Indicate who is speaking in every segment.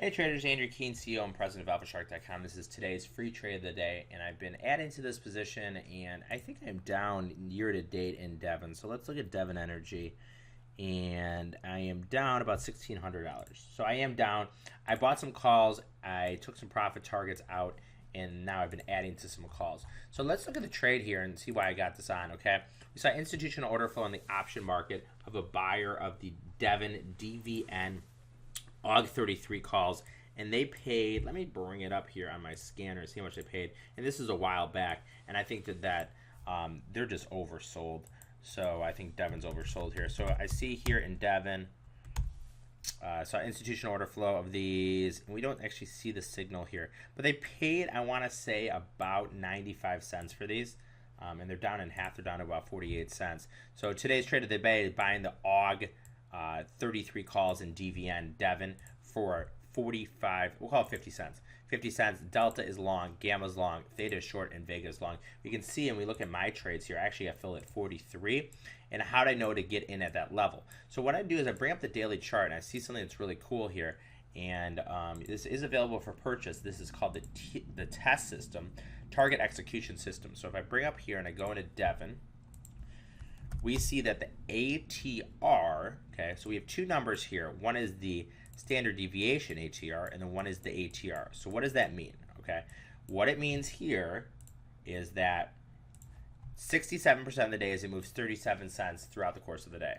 Speaker 1: Hey traders, Andrew Keen, CEO and president of AlphaShark.com. This is today's free trade of the day, and I've been adding to this position, and I think I'm down year to date in Devon. So let's look at Devon Energy, and I am down about $1,600. So I am down. I bought some calls, I took some profit targets out, and now I've been adding to some calls. So let's look at the trade here and see why I got this on, okay? We saw institutional order flow in the option market of a buyer of the Devon DVN AUG 33 calls, and they paid, let me bring it up here on my scanner, see how much they paid, and this is a while back, and I think that they're just oversold. So I think Devon's oversold here. So I see here in Devon, so institutional order flow of these, and we don't actually see the signal here, but they paid, I want to say, about 95 cents for these. And they're down in half, they're down to about 48 cents. So today's trade of the day is buying the AUG 33 calls in DVN Devon for 45, we'll call it 50 cents. 50 cents. Delta is long, gamma is long, theta is short, and vega is long. You can see, and we look at my trades here, actually I fill at 43. And how do I know to get in at that level? So what I do is I bring up the daily chart, and I see something that's really cool here. And this is available for purchase. This is called the test system, target execution system. So if I bring up here and I go into Devon, we see that the ATR, okay, so we have two numbers here. One is the standard deviation ATR, and then one is the ATR. So what does that mean, okay? What it means here is that 67% of the days it moves 37 cents throughout the course of the day.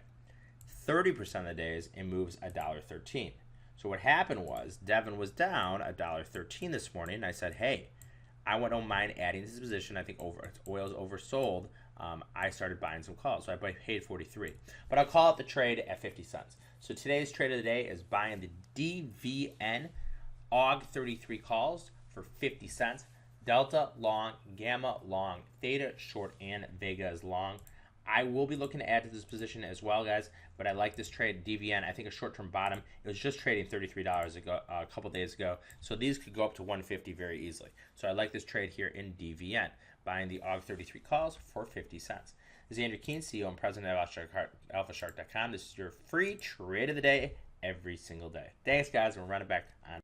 Speaker 1: 30% of the days it moves $1.13. So what happened was Devon was down $1.13 this morning, and I said, hey, I don't mind adding to this position. I think oil's oversold. I started buying some calls, so I paid 43. But I'll call it the trade at 50 cents. So today's trade of the day is buying the DVN AUG 33 calls for 50 cents. Delta long, gamma long, theta short, and vega is long. I will be looking to add to this position as well, guys, but I like this trade. DVN, I think a short-term bottom. It was just trading $33 ago, a couple days ago, so these could go up to 150 very easily. So I like this trade here in DVN, buying the AUG 33 calls for 50 cents. This is Andrew Keen, CEO and president of AlphaShark.com. This is your free trade of the day every single day. Thanks, guys. We'll run it back on.